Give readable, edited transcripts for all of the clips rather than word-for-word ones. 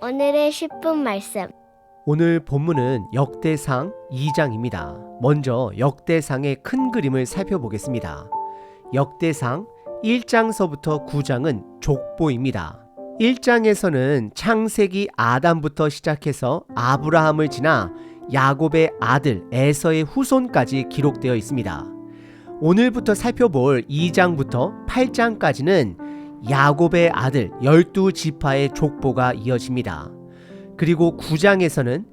오늘의 10분 말씀. 오늘 본문은 역대상 2장입니다. 먼저 역대상의 큰 그림을 살펴보겠습니다. 역대상 1장서부터 9장은 족보입니다. 1장에서는 창세기 아담부터 시작해서 아브라함을 지나 야곱의 아들 에서의 후손까지 기록되어 있습니다. 오늘부터 살펴볼 2장부터 8장까지는 야곱의 아들 12지파의 족보가 이어집니다. 그리고 9장에서는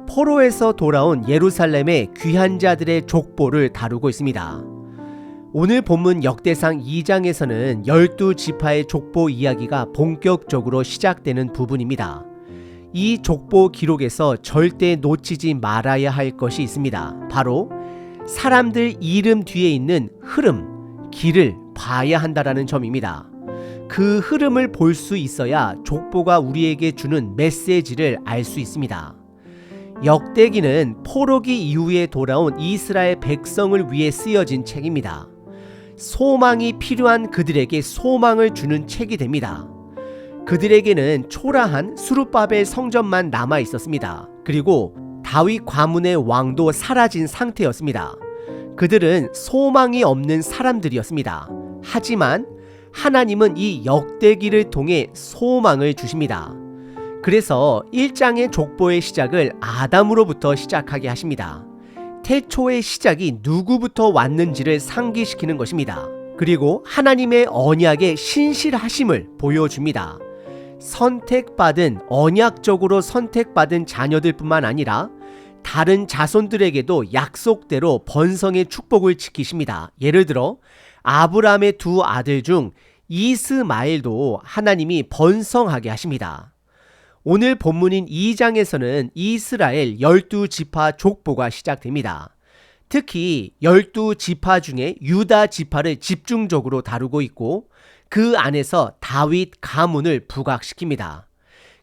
포로에서 돌아온 예루살렘의 귀한 자들의 족보를 다루고 있습니다. 오늘 본문 역대상 2장에서는 12지파의 족보 이야기가 본격적으로 시작되는 부분입니다. 이 족보 기록에서 절대 놓치지 말아야 할 것이 있습니다. 바로 사람들 이름 뒤에 있는 흐름, 길을 봐야 한다라는 점입니다. 그 흐름을 볼 수 있어야 족보가 우리에게 주는 메시지를 알 수 있습니다. 역대기는 포로기 이후에 돌아온 이스라엘 백성을 위해 쓰여진 책입니다. 소망이 필요한 그들에게 소망을 주는 책이 됩니다. 그들에게는 초라한 수룹바벨 성전만 남아 있었습니다. 그리고 다윗 가문의 왕도 사라진 상태였습니다. 그들은 소망이 없는 사람들이었습니다. 하지만 하나님은 이 역대기를 통해 소망을 주십니다. 그래서 1장의 족보의 시작을 아담으로부터 시작하게 하십니다. 태초의 시작이 누구부터 왔는지를 상기시키는 것입니다. 그리고 하나님의 언약의 신실하심을 보여줍니다. 선택받은, 언약적으로 선택받은 자녀들뿐만 아니라 다른 자손들에게도 약속대로 번성의 축복을 지키십니다. 예를 들어 아브라함의 두 아들 중 이스마엘도 하나님이 번성하게 하십니다. 오늘 본문인 2장에서는 이스라엘 12지파 족보가 시작됩니다. 특히 12지파 중에 유다 지파를 집중적으로 다루고 있고 그 안에서 다윗 가문을 부각시킵니다.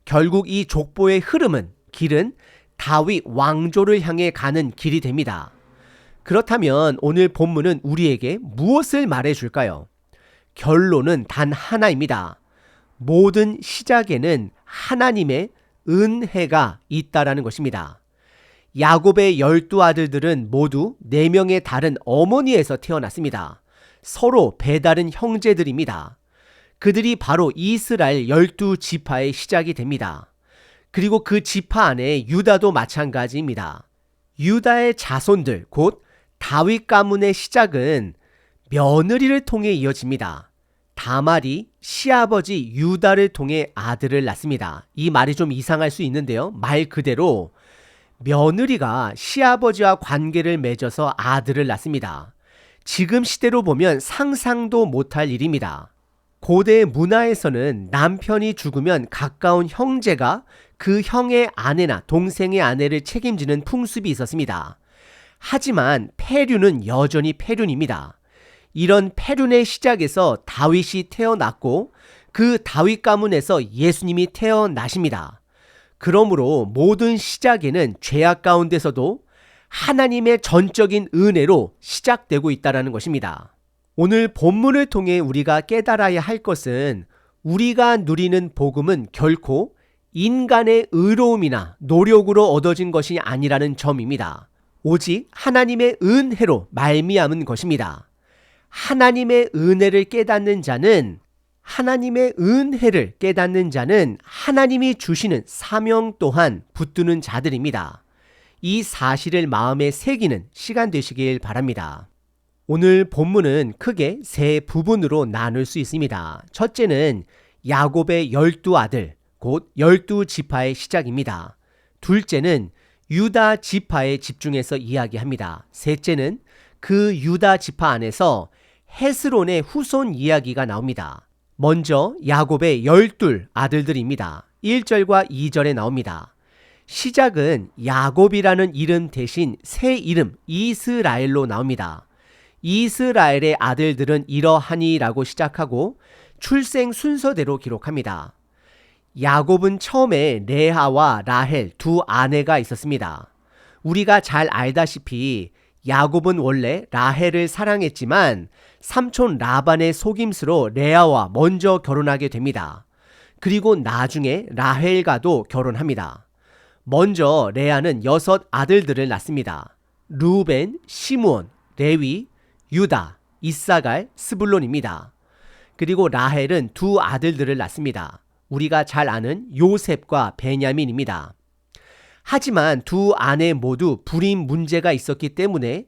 결국 이 족보의 흐름은, 길은 다윗 왕조를 향해 가는 길이 됩니다. 그렇다면 오늘 본문은 우리에게 무엇을 말해줄까요? 결론은 단 하나입니다. 모든 시작에는 하나님의 은혜가 있다라는 것입니다. 야곱의 12아들들은 모두 4명의 다른 어머니에서 태어났습니다. 서로 배다른 형제들입니다. 그들이 바로 이스라엘 12지파의 시작이 됩니다. 그리고 그 지파 안에 유다도 마찬가지입니다. 유다의 자손들, 곧 다윗 가문의 시작은 며느리를 통해 이어집니다. 다말이 시아버지 유다를 통해 아들을 낳습니다. 이 말이 좀 이상할 수 있는데요. 말 그대로 며느리가 시아버지와 관계를 맺어서 아들을 낳습니다. 지금 시대로 보면 상상도 못할 일입니다. 고대 문화에서는 남편이 죽으면 가까운 형제가 그 형의 아내나 동생의 아내를 책임지는 풍습이 있었습니다. 하지만 폐륜은 여전히 폐륜입니다. 이런 폐륜의 시작에서 다윗이 태어났고 그 다윗 가문에서 예수님이 태어나십니다. 그러므로 모든 시작에는 죄악 가운데서도 하나님의 전적인 은혜로 시작되고 있다는 것입니다. 오늘 본문을 통해 우리가 깨달아야 할 것은 우리가 누리는 복음은 결코 인간의 의로움이나 노력으로 얻어진 것이 아니라는 점입니다. 오직 하나님의 은혜로 말미암은 것입니다. 하나님의 은혜를 깨닫는 자는 하나님이 주시는 사명 또한 붙드는 자들입니다. 이 사실을 마음에 새기는 시간 되시길 바랍니다. 오늘 본문은 크게 세 부분으로 나눌 수 있습니다. 첫째는 야곱의 12아들, 곧 12지파의 시작입니다. 둘째는 유다 지파에 집중해서 이야기합니다. 셋째는 그 유다 지파 안에서 헤스론의 후손 이야기가 나옵니다. 먼저 야곱의 12아들들입니다. 1절과 2절에 나옵니다. 시작은 야곱이라는 이름 대신 새 이름 이스라엘로 나옵니다. 이스라엘의 아들들은 이러하니라고 시작하고 출생 순서대로 기록합니다. 야곱은 처음에 레아와 라헬 두 아내가 있었습니다. 우리가 잘 알다시피 야곱은 원래 라헬을 사랑했지만 삼촌 라반의 속임수로 레아와 먼저 결혼하게 됩니다. 그리고 나중에 라헬과도 결혼합니다. 먼저 레아는 6 아들들을 낳습니다. 루벤, 시므온, 레위, 유다, 이사갈, 스불론입니다. 그리고 라헬은 2 아들들을 낳습니다. 우리가 잘 아는 요셉과 베냐민입니다. 하지만 2 아내 모두 불임 문제가 있었기 때문에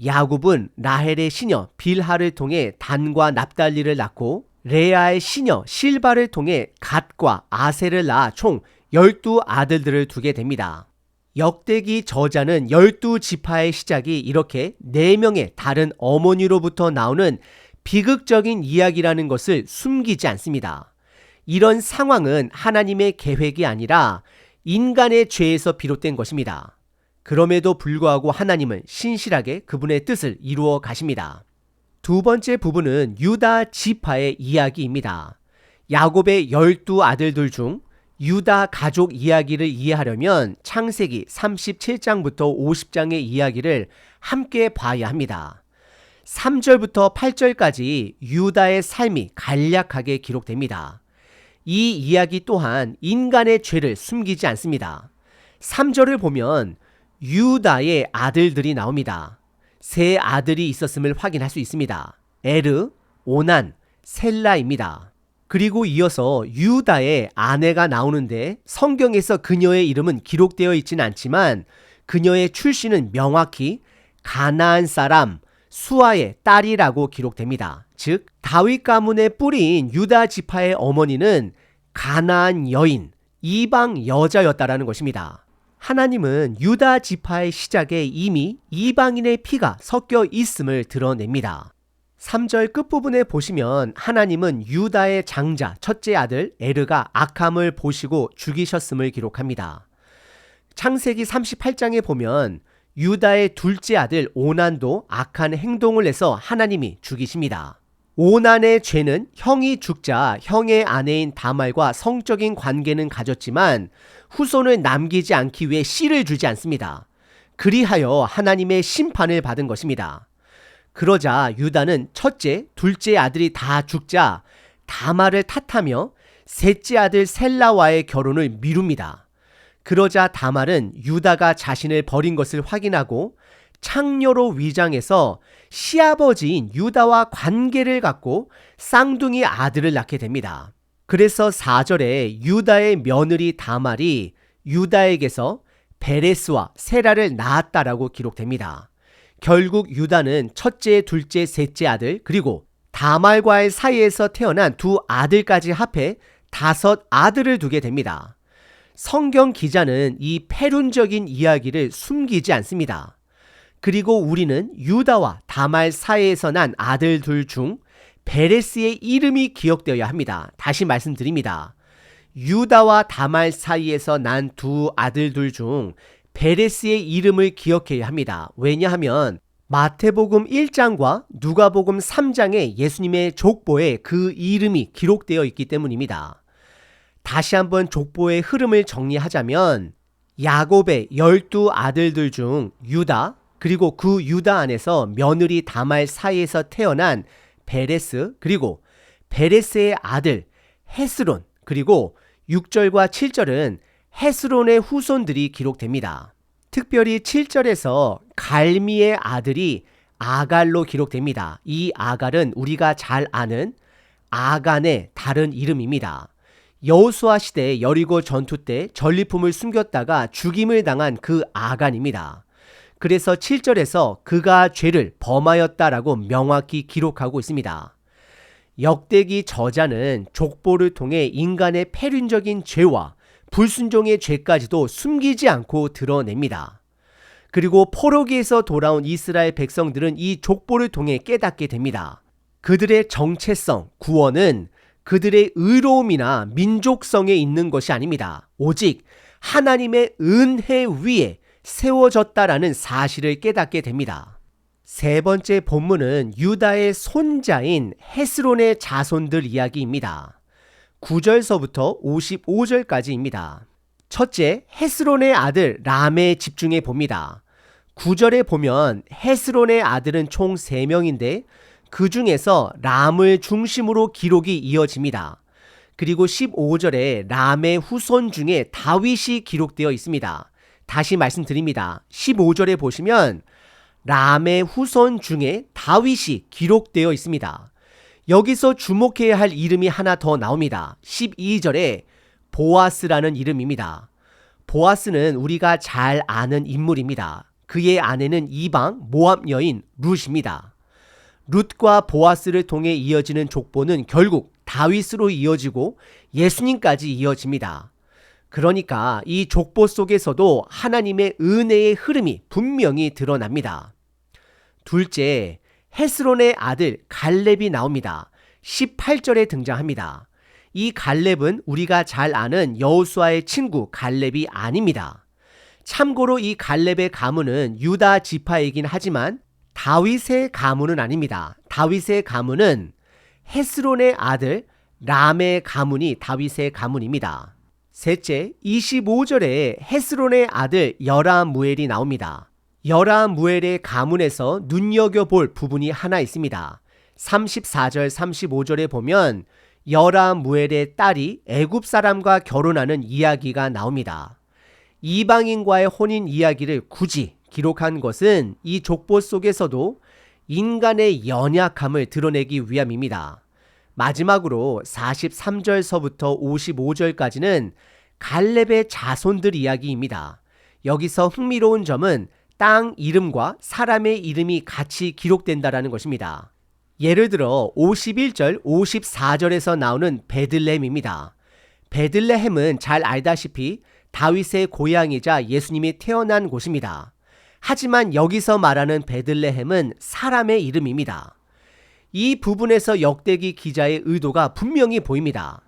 야곱은 라헬의 시녀 빌하를 통해 단과 납달리를 낳고 레아의 시녀 실바를 통해 갓과 아셀을 낳아 총 12 아들들을 두게 됩니다. 역대기 저자는 12지파의 시작이 이렇게 4명의 다른 어머니로부터 나오는 비극적인 이야기라는 것을 숨기지 않습니다. 이런 상황은 하나님의 계획이 아니라 인간의 죄에서 비롯된 것입니다. 그럼에도 불구하고 하나님은 신실하게 그분의 뜻을 이루어 가십니다. 2번째 부분은 유다 지파의 이야기입니다. 야곱의 12 아들들 중 유다 가족 이야기를 이해하려면 창세기 37장부터 50장의 이야기를 함께 봐야 합니다. 3절부터 8절까지 유다의 삶이 간략하게 기록됩니다. 이 이야기 또한 인간의 죄를 숨기지 않습니다. 3절을 보면 유다의 아들들이 나옵니다. 3 아들이 있었음을 확인할 수 있습니다. 에르, 오난, 셀라입니다. 그리고 이어서 유다의 아내가 나오는데 성경에서 그녀의 이름은 기록되어 있지는 않지만 그녀의 출신은 명확히 가나안 사람 수아의 딸이라고 기록됩니다. 즉 다윗 가문의 뿌리인 유다 지파의 어머니는 가나안 여인, 이방 여자였다라는 것입니다. 하나님은 유다 지파의 시작에 이미 이방인의 피가 섞여 있음을 드러냅니다. 3절 끝부분에 보시면 하나님은 유다의 장자 첫째 아들 에르가 악함을 보시고 죽이셨음을 기록합니다. 창세기 38장에 보면 유다의 둘째 아들 오난도 악한 행동을 해서 하나님이 죽이십니다. 오난의 죄는 형이 죽자 형의 아내인 다말과 성적인 관계는 가졌지만 후손을 남기지 않기 위해 씨를 주지 않습니다. 그리하여 하나님의 심판을 받은 것입니다. 그러자 유다는 첫째, 둘째 아들이 다 죽자 다말을 탓하며 셋째 아들 셀라와의 결혼을 미룹니다. 그러자 다말은 유다가 자신을 버린 것을 확인하고 창녀로 위장해서 시아버지인 유다와 관계를 갖고 쌍둥이 아들을 낳게 됩니다. 그래서 4절에 유다의 며느리 다말이 유다에게서 베레스와 세라를 낳았다라고 기록됩니다. 결국 유다는 첫째, 둘째, 셋째 아들 그리고 다말과의 사이에서 태어난 2 아들까지 합해 5 아들을 두게 됩니다. 성경 기자는 이 패륜적인 이야기를 숨기지 않습니다. 그리고 우리는 유다와 다말 사이에서 난 아들 둘 중 베레스의 이름이 기억되어야 합니다. 다시 말씀드립니다. 유다와 다말 사이에서 난 2 아들들 중 베레스의 이름을 기억해야 합니다. 왜냐하면 마태복음 1장과 누가복음 3장의 예수님의 족보에 그 이름이 기록되어 있기 때문입니다. 다시 한번 족보의 흐름을 정리하자면 야곱의 12 아들들 중 유다 그리고 그 유다 안에서 며느리 다말 사이에서 태어난 베레스 그리고 베레스의 아들 헤스론 그리고 6절과 7절은 헤스론의 후손들이 기록됩니다. 특별히 7절에서 갈미의 아들이 아갈로 기록됩니다. 이 아갈은 우리가 잘 아는 아간의 다른 이름입니다. 여호수아 시대 여리고 전투 때 전리품을 숨겼다가 죽임을 당한 그 아간입니다. 그래서 7절에서 그가 죄를 범하였다라고 명확히 기록하고 있습니다. 역대기 저자는 족보를 통해 인간의 패륜적인 죄와 불순종의 죄까지도 숨기지 않고 드러냅니다. 그리고 포로기에서 돌아온 이스라엘 백성들은 이 족보를 통해 깨닫게 됩니다. 그들의 정체성, 구원은 그들의 의로움이나 민족성에 있는 것이 아닙니다. 오직 하나님의 은혜 위에 세워졌다라는 사실을 깨닫게 됩니다. 3번째 본문은 유다의 손자인 헤스론의 자손들 이야기입니다. 9절서부터 55절까지입니다. 첫째, 헤스론의 아들 람에 집중해 봅니다. 9절에 보면 헤스론의 아들은 총 3명인데 그 중에서 람을 중심으로 기록이 이어집니다. 그리고 15절에 람의 후손 중에 다윗이 기록되어 있습니다. 다시 말씀드립니다. 15절에 보시면 람의 후손 중에 다윗이 기록되어 있습니다. 여기서 주목해야 할 이름이 하나 더 나옵니다. 12절에 보아스라는 이름입니다. 보아스는 우리가 잘 아는 인물입니다. 그의 아내는 이방 모압 여인 룻입니다. 룻과 보아스를 통해 이어지는 족보는 결국 다윗으로 이어지고 예수님까지 이어집니다. 그러니까 이 족보 속에서도 하나님의 은혜의 흐름이 분명히 드러납니다. 둘째, 헤스론의 아들 갈렙이 나옵니다. 18절에 등장합니다. 이 갈렙은 우리가 잘 아는 여호수아의 친구 갈렙이 아닙니다. 참고로 이 갈렙의 가문은 유다 지파이긴 하지만 다윗의 가문은 아닙니다. 다윗의 가문은 헤스론의 아들 람의 가문이 다윗의 가문입니다. 셋째, 25절에 헤스론의 아들 여라무엘이 나옵니다. 여라무엘의 가문에서 눈여겨볼 부분이 하나 있습니다. 34절, 35절에 보면 여라무엘의 딸이 애굽 사람과 결혼하는 이야기가 나옵니다. 이방인과의 혼인 이야기를 굳이 기록한 것은 이 족보 속에서도 인간의 연약함을 드러내기 위함입니다. 마지막으로 43절서부터 55절까지는 갈렙의 자손들 이야기입니다. 여기서 흥미로운 점은 땅 이름과 사람의 이름이 같이 기록된다는 것입니다. 예를 들어 51절, 54절에서 나오는 베들레헴입니다. 베들레헴은 잘 알다시피 다윗의 고향이자 예수님이 태어난 곳입니다. 하지만 여기서 말하는 베들레헴은 사람의 이름입니다. 이 부분에서 역대기 기자의 의도가 분명히 보입니다.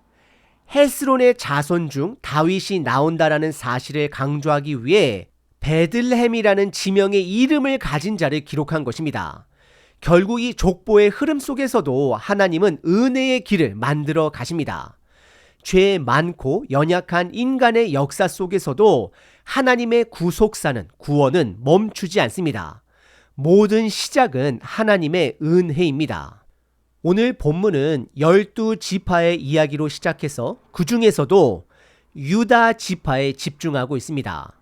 헤스론의 자손 중 다윗이 나온다라는 사실을 강조하기 위해 베들레헴이라는 지명의 이름을 가진 자를 기록한 것입니다. 결국 이 족보의 흐름 속에서도 하나님은 은혜의 길을 만들어 가십니다. 죄 많고 연약한 인간의 역사 속에서도 하나님의 구속사는, 구원은 멈추지 않습니다. 모든 시작은 하나님의 은혜입니다. 오늘 본문은 12지파의 이야기로 시작해서 그 중에서도 유다 지파에 집중하고 있습니다.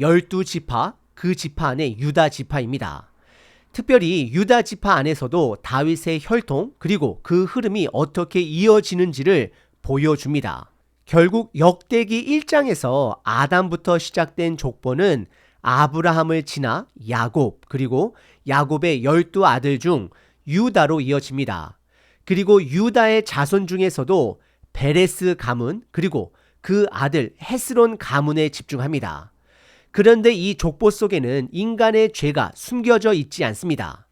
12지파, 그 지파 안에 유다 지파입니다. 특별히 유다 지파 안에서도 다윗의 혈통 그리고 그 흐름이 어떻게 이어지는지를 보여줍니다. 결국 역대기 1장에서 아담부터 시작된 족보는 아브라함을 지나 야곱 그리고 야곱의 12아들 중 유다로 이어집니다. 그리고 유다의 자손 중에서도 베레스 가문 그리고 그 아들 헤스론 가문에 집중합니다. 그런데 이 족보 속에는 인간의 죄가 숨겨져 있지 않습니다.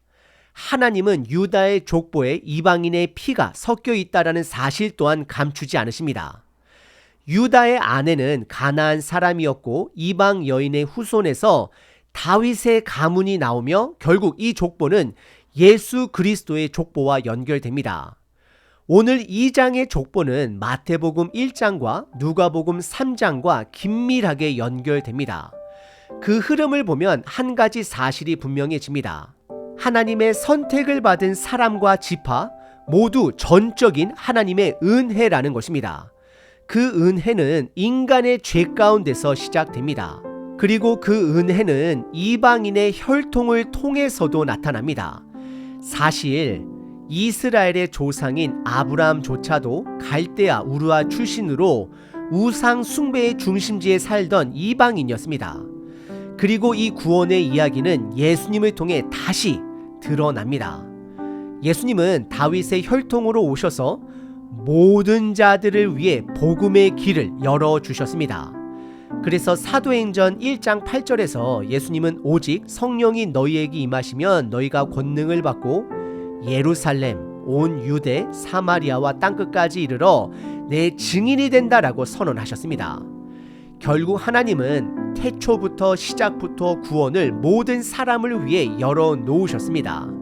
하나님은 유다의 족보에 이방인의 피가 섞여 있다는 사실 또한 감추지 않으십니다. 유다의 아내는 가나안 사람이었고 이방 여인의 후손에서 다윗의 가문이 나오며 결국 이 족보는 예수 그리스도의 족보와 연결됩니다. 오늘 2장의 족보는 마태복음 1장과 누가복음 3장과 긴밀하게 연결됩니다. 그 흐름을 보면 한 가지 사실이 분명해집니다. 하나님의 선택을 받은 사람과 지파 모두 전적인 하나님의 은혜라는 것입니다. 그 은혜는 인간의 죄 가운데서 시작됩니다. 그리고 그 은혜는 이방인의 혈통을 통해서도 나타납니다. 사실 이스라엘의 조상인 아브라함조차도 갈대아 우르아 출신으로 우상 숭배의 중심지에 살던 이방인이었습니다. 그리고 이 구원의 이야기는 예수님을 통해 다시 드러납니다. 예수님은 다윗의 혈통으로 오셔서 모든 자들을 위해 복음의 길을 열어주셨습니다. 그래서 사도행전 1장 8절에서 예수님은 오직 성령이 너희에게 임하시면 너희가 권능을 받고 예루살렘, 온 유대, 사마리아와 땅끝까지 이르러 내 증인이 된다라고 선언하셨습니다. 결국 하나님은 태초부터 시작부터 구원을 모든 사람을 위해 열어놓으셨습니다.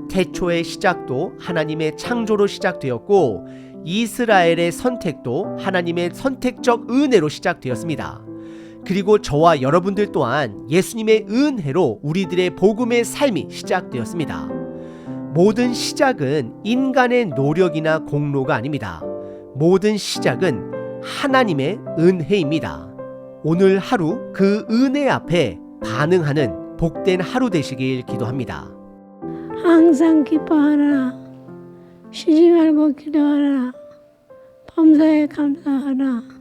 태초의 시작도 하나님의 창조로 시작되었고 이스라엘의 선택도 하나님의 선택적 은혜로 시작되었습니다. 그리고 저와 여러분들 또한 예수님의 은혜로 우리들의 복음의 삶이 시작되었습니다. 모든 시작은 인간의 노력이나 공로가 아닙니다. 모든 시작은 하나님의 은혜입니다. 오늘 하루 그 은혜 앞에 반응하는 복된 하루 되시길 기도합니다. 항상 기뻐하라. 쉬지 말고 기도하라. 범사에 감사하라.